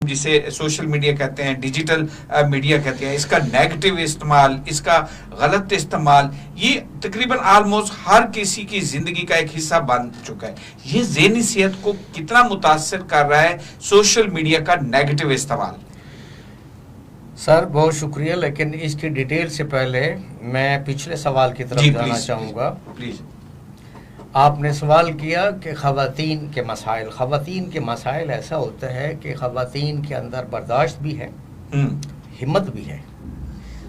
जिसे social media कहते हैं, डिजिटल मीडिया कहते हैं, इसका नेगेटिव इस्तेमाल, इसका गलत इस्तेमाल, ये तकरीबन ऑलमोस्ट हर किसी की जिंदगी का एक हिस्सा बन चुका है। ये ज़हनी सेहत को कितना मुतासर कर रहा है सोशल मीडिया का नेगेटिव इस्तेमाल? सर बहुत शुक्रिया, लेकिन इसकी डिटेल से पहले मैं पिछले सवाल की तरफ जाना चाहूँगा। प्लीज। आपने सवाल किया कि ख़वातीन के मसाइल ऐसा होता है कि ख़वातीन के अंदर बर्दाश्त भी है, हिम्मत भी है।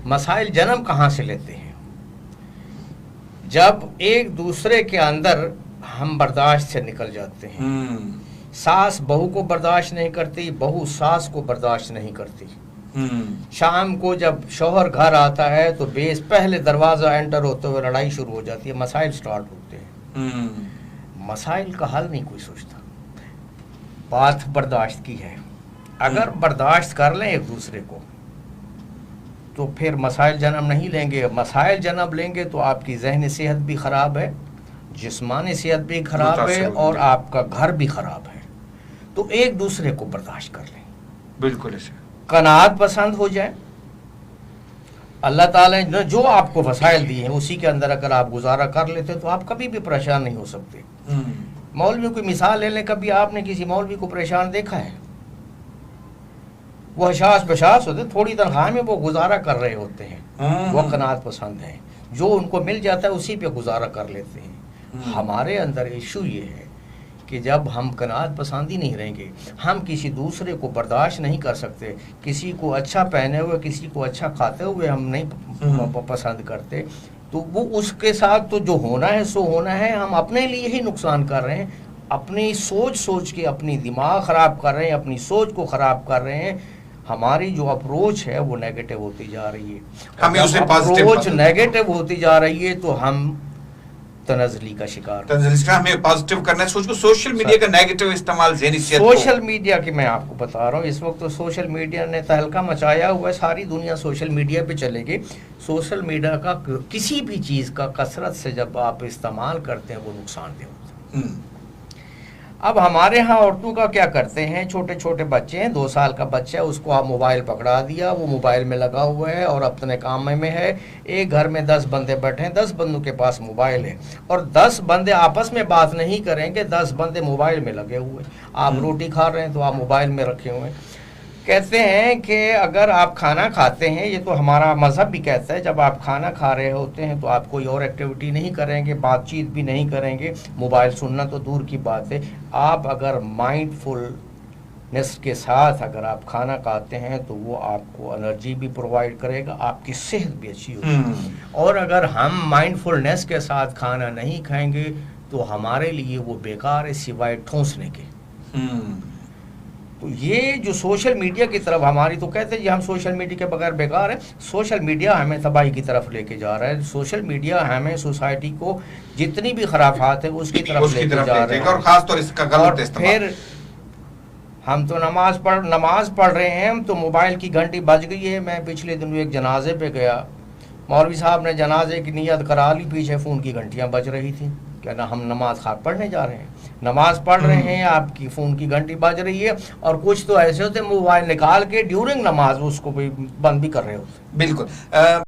मसाइल जन्म कहाँ से लेते हैं? जब एक दूसरे के अंदर हम बर्दाश्त से निकल जाते हैं। सास बहू को बर्दाश्त नहीं करती, बहू सास को बर्दाश्त नहीं करती। शाम को जब शौहर घर आता है तो बेस पहले दरवाज़ा एंटर होते हुए लड़ाई शुरू हो जाती है, मसाइल स्टार्ट होते हैं। मसाइल का हल नहीं कोई सोचता। बात बर्दाश्त की है। अगर बर्दाश्त कर लें एक दूसरे को तो फिर मसाइल जन्म नहीं लेंगे। मसाइल जन्म लेंगे तो आपकी ज़हनी सेहत भी ख़राब है, जिस्मानी सेहत भी ख़राब है और आपका घर भी ख़राब है। तो एक दूसरे को बर्दाश्त कर लें। बिल्कुल ऐसे कनात पसंद हो जाए। अल्लाह ताला ने जो आपको वसाइल दिए हैं उसी के अंदर अगर आप गुजारा कर लेते तो आप कभी भी परेशान नहीं हो सकते। मौलवी की मिसाल ले लें, कभी आपने किसी मौलवी को परेशान देखा है? वो हशास बशास होते, थोड़ी तनख्वाह में वो गुजारा कर रहे होते हैं। वो कनात पसंद है, जो उनको मिल जाता है उसी पे गुजारा कर लेते हैं। हमारे अंदर इशू ये है कि जब हम कनात पसंदी नहीं रहेंगे, हम किसी दूसरे को बर्दाश्त नहीं कर सकते। किसी को अच्छा पहने हुए, किसी को अच्छा खाते हुए हम नहीं पसंद करते, तो वो उसके साथ तो जो होना है सो होना है। हम अपने लिए ही नुकसान कर रहे हैं, अपनी सोच के अपनी दिमाग ख़राब कर रहे हैं, अपनी सोच को ख़राब कर रहे हैं। हमारी जो अप्रोच है वो नेगेटिव होती जा रही है। अप्रोच नेगेटिव होती जा रही है तो हम तनज़ली का शिकार। हमें पॉजिटिव करना है सोच को। सोशल मीडिया का नेगेटिव इस्तेमाल ज़हनी सेहत को। सोशल मीडिया की मैं आपको बता रहा हूँ, इस वक्त तो सोशल मीडिया ने तहलका मचाया हुआ है। सारी दुनिया सोशल मीडिया पे चलेगी। सोशल मीडिया का किसी भी चीज़ का कसरत से जब आप इस्तेमाल करते हैं वो नुकसानदेह होता है। अब हमारे यहाँ औरतों का क्या करते हैं, छोटे छोटे बच्चे हैं, 2 साल का बच्चा है, उसको आप मोबाइल पकड़ा दिया, वो मोबाइल में लगा हुआ है और अपने काम में है। एक घर में 10 बंदे बैठे हैं, 10 बंदों के पास मोबाइल है और 10 बंदे आपस में बात नहीं करेंगे, 10 बंदे मोबाइल में लगे हुए। आप रोटी खा रहे हैं तो आप मोबाइल में रखे हुए हैं। कहते हैं कि अगर आप खाना खाते हैं, ये तो हमारा मज़हब भी कहता है, जब आप खाना खा रहे होते हैं तो आप कोई और एक्टिविटी नहीं करेंगे, बातचीत भी नहीं करेंगे, मोबाइल सुनना तो दूर की बात है। आप अगर माइंडफुलनेस के साथ अगर आप खाना खाते हैं तो वो आपको एनर्जी भी प्रोवाइड करेगा, आपकी सेहत भी अच्छी होगी। और अगर हम माइंडफुलनेस के साथ खाना नहीं खाएंगे तो हमारे लिए वो बेकार है सिवाय ठूंसने के। तो ये जो सोशल मीडिया की तरफ हमारी, तो कहते हैं जी हम सोशल मीडिया के बगैर बेकार है। सोशल मीडिया हमें तबाही की तरफ लेके जा रहा है। सोशल मीडिया हमें सोसाइटी को जितनी भी खराफात है उसकी तरफ लेके जा रहे हैं। और खास तौर इसका गलत इस्तेमाल। फिर हम तो नमाज पढ़ रहे हैं तो मोबाइल की घंटी बज गई है। मैं पिछले दिनों एक जनाजे पे गया, मौलवी साहब ने जनाजे की नियत करा ली, पीछे फ़ोन की घंटियाँ बज रही थी। क्या ना, हम नमाज खाक पढ़ने जा रहे हैं, नमाज पढ़ रहे हैं, आपकी फ़ोन की घंटी बज रही है। और कुछ तो ऐसे होते मोबाइल निकाल के ड्यूरिंग नमाज उसको भी बंद भी कर रहे होते। बिल्कुल।